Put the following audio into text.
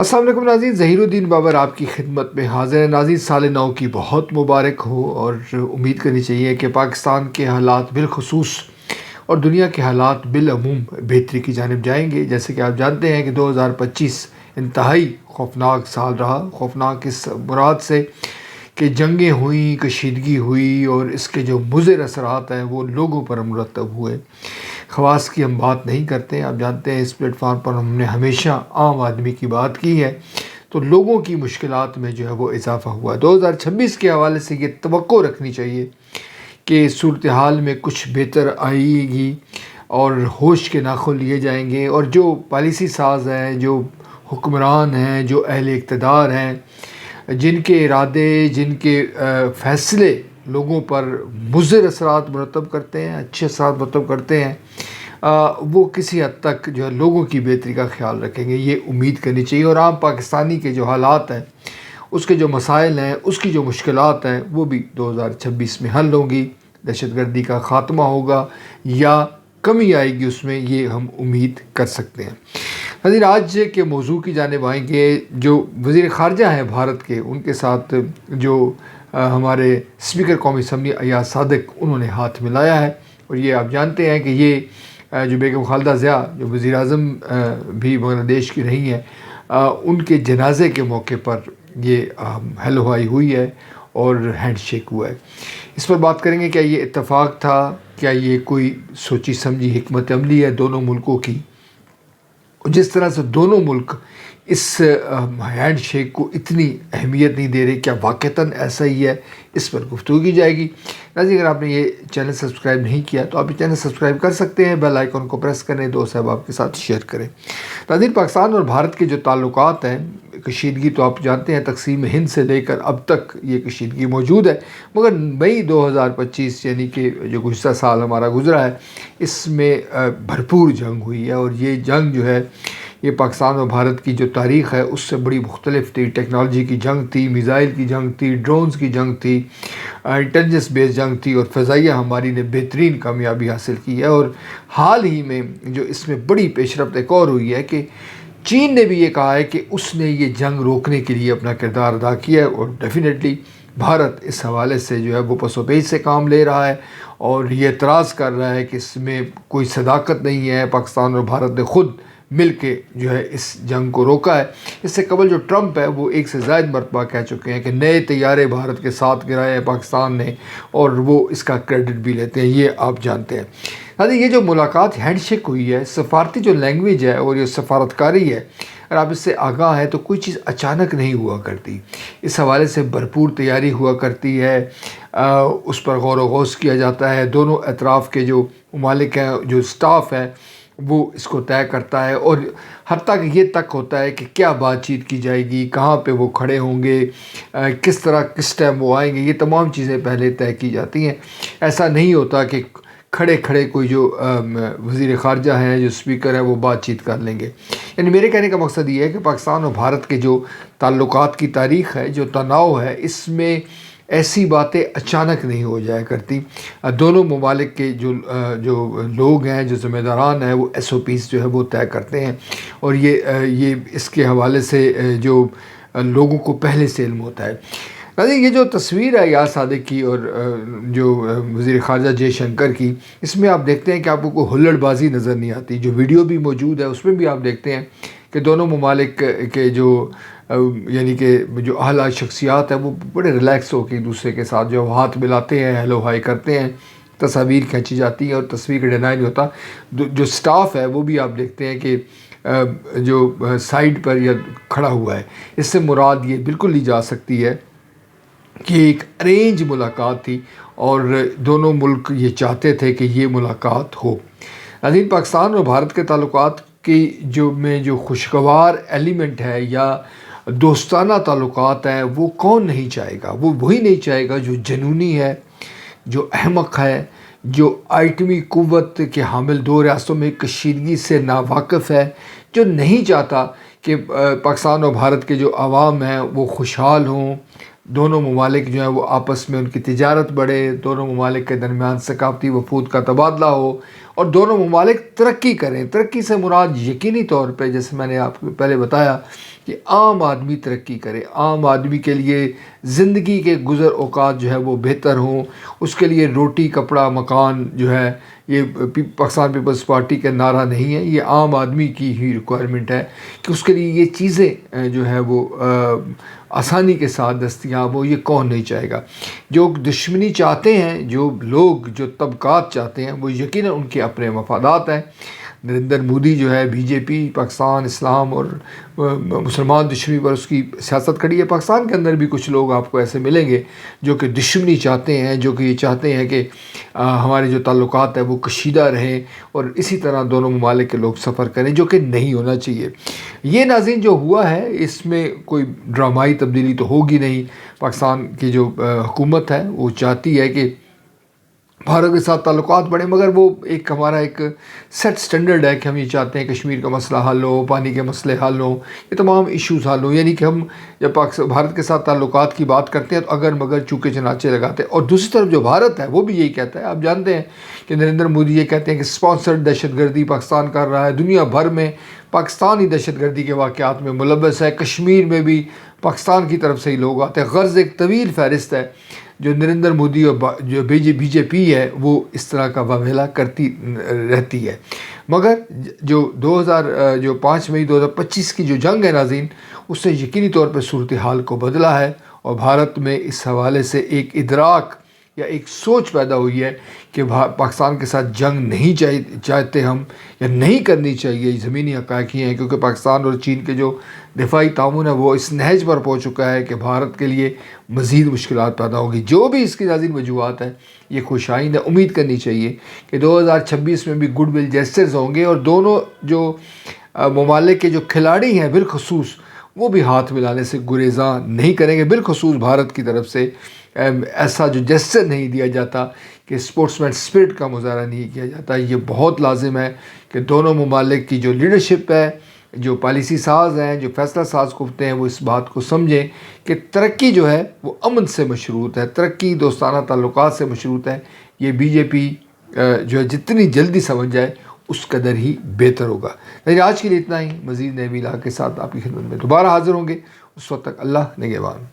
السلام علیکم ناظرین، ظہیر الدین بابر آپ کی خدمت میں حاضر ہے۔ ناظرین، سال نو کی بہت مبارک ہو اور امید کرنی چاہیے کہ پاکستان کے حالات بالخصوص اور دنیا کے حالات بالعموم بہتری کی جانب جائیں گے۔ جیسے کہ آپ جانتے ہیں کہ 2025 انتہائی خوفناک سال رہا۔ خوفناک اس مراد سے کہ جنگیں ہوئیں، کشیدگی ہوئی اور اس کے جو مضر اثرات ہیں وہ لوگوں پر مرتب ہوئے۔ خواص کی ہم بات نہیں کرتے ہیں، آپ جانتے ہیں اس پلیٹ فارم پر ہم نے ہمیشہ عام آدمی کی بات کی ہے، تو لوگوں کی مشکلات میں جو ہے وہ اضافہ ہوا۔ 2026 کے حوالے سے یہ توقع رکھنی چاہیے کہ صورتحال میں کچھ بہتر آئے گی اور ہوش کے ناخن لیے جائیں گے، اور جو پالیسی ساز ہیں، جو حکمران ہیں، جو اہل اقتدار ہیں، جن کے ارادے، جن کے فیصلے لوگوں پر مضر اثرات مرتب کرتے ہیں، اچھے اثرات مرتب کرتے ہیں، وہ کسی حد تک جو ہے لوگوں کی بہتری کا خیال رکھیں گے، یہ امید کرنی چاہیے۔ اور عام پاکستانی کے جو حالات ہیں، اس کے جو مسائل ہیں، اس کی جو مشکلات ہیں، وہ بھی 2026 میں حل ہوں گی۔ دہشت گردی کا خاتمہ ہوگا یا کمی آئے گی اس میں، یہ ہم امید کر سکتے ہیں۔ حضرت آج کے موضوع کی جانب آئیں گے۔ جو وزیر خارجہ ہیں بھارت کے، ان کے ساتھ جو ہمارے اسپیکر قومی اسمبلی ایاز صادق، انہوں نے ہاتھ ملایا ہے، اور یہ آپ جانتے ہیں کہ یہ جو بیگم خالدہ ضیاء جو وزیر اعظم بھی بنگلہ دیش کی رہی ہیں، ان کے جنازے کے موقع پر یہ ہیلو ہائی ہوئی ہے اور ہینڈ شیک ہوا ہے۔ اس پر بات کریں گے، کیا یہ اتفاق تھا، کیا یہ کوئی سوچی سمجھی حکمت عملی ہے دونوں ملکوں کی، جس طرح سے دونوں ملک اس ہینڈ شیک کو اتنی اہمیت نہیں دے رہے، کیا واقعتاً ایسا ہی ہے؟ اس پر گفتگو کی جائے گی۔ ناظرین، اگر آپ نے یہ چینل سبسکرائب نہیں کیا تو آپ یہ چینل سبسکرائب کر سکتے ہیں، بیل آئیکن کو پریس کریں، دوست احباب کے ساتھ شیئر کریں۔ ناظرین، پاکستان اور بھارت کے جو تعلقات ہیں، کشیدگی تو آپ جانتے ہیں تقسیم ہند سے لے کر اب تک یہ کشیدگی موجود ہے، مگر مئی 2025 یعنی کہ جو گزشتہ سال ہمارا گزرا ہے، اس میں بھرپور جنگ ہوئی ہے، اور یہ جنگ جو ہے یہ پاکستان اور بھارت کی جو تاریخ ہے اس سے بڑی مختلف تھی۔ ٹیکنالوجی کی جنگ تھی، میزائل کی جنگ تھی، ڈرونز کی جنگ تھی، انٹیلیجنس بیس جنگ تھی، اور فضائیہ ہماری نے بہترین کامیابی حاصل کی ہے۔ اور حال ہی میں جو اس میں بڑی پیش رفت ایک اور ہوئی ہے کہ چین نے بھی یہ کہا ہے کہ اس نے یہ جنگ روکنے کے لیے اپنا کردار ادا کیا ہے، اور ڈیفینیٹلی بھارت اس حوالے سے جو ہے وہ پس و پیش سے کام لے رہا ہے، اور یہ اعتراض کر رہا ہے کہ اس میں کوئی صداقت نہیں ہے۔ پاکستان اور بھارت نے خود مل کے جو ہے اس جنگ کو روکا ہے۔ اس سے قبل جو ٹرمپ ہے وہ ایک سے زائد مرتبہ کہہ چکے ہیں کہ نئے طیارے بھارت کے ساتھ گرائے ہیں پاکستان نے، اور وہ اس کا کریڈٹ بھی لیتے ہیں، یہ آپ جانتے ہیں۔ یہ جو ملاقات ہینڈ شیک ہوئی ہے، سفارتی جو لینگویج ہے اور یہ سفارتکاری ہے، اگر آپ اس سے آگاہ ہیں تو کوئی چیز اچانک نہیں ہوا کرتی، اس حوالے سے بھرپور تیاری ہوا کرتی ہے، اس پر غور و خوض کیا جاتا ہے، دونوں اطراف کے جو ممالک ہیں، جو سٹاف ہے، وہ اس کو طے کرتا ہے، اور حتیٰ کہ یہ تک ہوتا ہے کہ کیا بات چیت کی جائے گی، کہاں پہ وہ کھڑے ہوں گے، کس طرح کس ٹائم وہ آئیں گے، یہ تمام چیزیں پہلے طے کی جاتی ہیں۔ ایسا نہیں ہوتا کہ کھڑے کھڑے کوئی جو وزیر خارجہ ہیں، جو اسپیکر ہیں، وہ بات چیت کر لیں گے۔ یعنی میرے کہنے کا مقصد یہ ہے کہ پاکستان اور بھارت کے جو تعلقات کی تاریخ ہے، جو تناؤ ہے، اس میں ایسی باتیں اچانک نہیں ہو جایا کرتی۔ دونوں ممالک کے جو لوگ ہیں، جو ذمہ داران ہیں، وہ ایس او پیز جو ہے وہ طے کرتے ہیں، اور یہ اس کے حوالے سے جو لوگوں کو پہلے سے علم ہوتا ہے۔ یہ جو تصویر ہے ایاز صادق کی اور جو وزیر خارجہ جے شنکر کی، اس میں آپ دیکھتے ہیں کہ آپ کو کوئی ہلڑ بازی نظر نہیں آتی۔ جو ویڈیو بھی موجود ہے اس میں بھی آپ دیکھتے ہیں کہ دونوں ممالک کے جو یعنی کہ جو اعلیٰ شخصیات ہیں، وہ بڑے ریلیکس ہو کے ایک دوسرے کے ساتھ جو ہاتھ ملاتے ہیں، ہیلو ہائی کرتے ہیں، تصاویر کھینچی جاتی ہیں، اور تصویر کا ڈینائی نہیں ہوتا۔ جو سٹاف ہے وہ بھی آپ دیکھتے ہیں کہ جو سائڈ پر یا کھڑا ہوا ہے، اس سے مراد یہ بالکل لی جا سکتی ہے کہ ایک ارینج ملاقات تھی، اور دونوں ملک یہ چاہتے تھے کہ یہ ملاقات ہو۔ ناظرین، پاکستان اور بھارت کے تعلقات کی جو خوشگوار ایلیمنٹ ہے یا دوستانہ تعلقات ہیں، وہ کون نہیں چاہے گا؟ وہ وہی نہیں چاہے گا جو جنونی ہے، جو احمق ہے، جو ایٹمی قوت کے حامل دو ریاستوں میں کشیدگی سے ناواقف ہے، جو نہیں چاہتا کہ پاکستان اور بھارت کے جو عوام ہیں وہ خوشحال ہوں، دونوں ممالک جو ہیں وہ آپس میں ان کی تجارت بڑھے، دونوں ممالک کے درمیان ثقافتی وفود کا تبادلہ ہو، اور دونوں ممالک ترقی کریں۔ ترقی سے مراد یقینی طور پہ، جیسے میں نے آپ کو پہلے بتایا کہ عام آدمی ترقی کرے، عام آدمی کے لیے زندگی کے گزر اوقات جو ہے وہ بہتر ہوں، اس کے لیے روٹی کپڑا مکان جو ہے یہ پاکستان پیپلز پارٹی کا نعرہ نہیں ہے، یہ عام آدمی کی ہی ریکوائرمنٹ ہے کہ اس کے لیے یہ چیزیں جو ہے وہ آسانی کے ساتھ دستیاب ہو۔ یہ کون نہیں چاہے گا؟ جو دشمنی چاہتے ہیں، جو لوگ جو طبقات چاہتے ہیں، وہ یقیناً ان کے اپنے مفادات ہیں۔ نریندر مودی جو ہے بی جے پی پاکستان اسلام اور مسلمان دشمنی پر اس کی سیاست کھڑی ہے۔ پاکستان کے اندر بھی کچھ لوگ آپ کو ایسے ملیں گے جو کہ دشمنی چاہتے ہیں، جو کہ یہ چاہتے ہیں کہ ہمارے جو تعلقات ہیں وہ کشیدہ رہیں اور اسی طرح دونوں ممالک کے لوگ سفر کریں، جو کہ نہیں ہونا چاہیے۔ یہ ناظرین جو ہوا ہے اس میں کوئی ڈرامائی تبدیلی تو ہوگی نہیں۔ پاکستان کی جو حکومت ہے وہ چاہتی ہے کہ بھارت کے ساتھ تعلقات بڑھیں، مگر وہ ہمارا ایک سیٹ سٹینڈرڈ ہے کہ ہم یہ چاہتے ہیں کشمیر کا مسئلہ حل ہو، پانی کے مسئلے حل ہوں، یہ تمام ایشوز حل ہوں۔ یعنی کہ ہم جب بھارت کے ساتھ تعلقات کی بات کرتے ہیں تو اگر مگر چونکہ چنانچے لگاتے ہیں، اور دوسری طرف جو بھارت ہے وہ بھی یہی کہتا ہے۔ آپ جانتے ہیں کہ نریندر مودی یہ کہتے ہیں کہ اسپانسرڈ دہشت گردی پاکستان کر رہا ہے، دنیا بھر میں پاکستان ہی دہشت گردی کے واقعات میں ملوث ہے، کشمیر میں بھی پاکستان کی طرف سے ہی لوگ آتے ہیں۔ غرض ایک طویل فہرست ہے جو نریندر مودی اور جو بی جے پی ہے وہ اس طرح کا واویلا کرتی رہتی ہے۔ مگر جو 5 مئی 2025 کی جو جنگ ہے ناظرین، اس نے یقینی طور پہ صورتحال کو بدلا ہے، اور بھارت میں اس حوالے سے ایک ادراک یا ایک سوچ پیدا ہوئی ہے کہ پاکستان کے ساتھ جنگ نہیں چاہتے ہم، یا نہیں کرنی چاہیے۔ زمینی حقائق یہ ہیں کیونکہ پاکستان اور چین کے جو دفاعی تعاون ہے وہ اس نہج پر پہنچ چکا ہے کہ بھارت کے لیے مزید مشکلات پیدا ہوگی۔ جو بھی اس کی ناظرین وجوہات ہیں یہ خوش آئند ہے۔ امید کرنی چاہیے کہ 2026 میں بھی گڈ ول جیسچرز ہوں گے، اور دونوں جو ممالک کے جو کھلاڑی ہیں بالخصوص وہ بھی ہاتھ ملانے سے گریزاں نہیں کریں گے۔ بالخصوص بھارت کی طرف سے ایسا جو جیسچر نہیں دیا جاتا کہ اسپورٹس مین اسپرٹ کا مظاہرہ نہیں کیا جاتا۔ یہ بہت لازم ہے کہ دونوں ممالک کی جو لیڈرشپ ہے، جو پالیسی ساز ہیں، جو فیصلہ ساز ہوتے ہیں، وہ اس بات کو سمجھیں کہ ترقی جو ہے وہ امن سے مشروط ہے، ترقی دوستانہ تعلقات سے مشروط ہے۔ یہ بی جے پی جو ہے جتنی جلدی سمجھ جائے اس قدر ہی بہتر ہوگا۔ لیکن آج کے لیے اتنا ہی، مزید نئے میلا کے ساتھ آپ کی خدمت میں دوبارہ حاضر ہوں گے۔ اس وقت تک اللہ نگہبان۔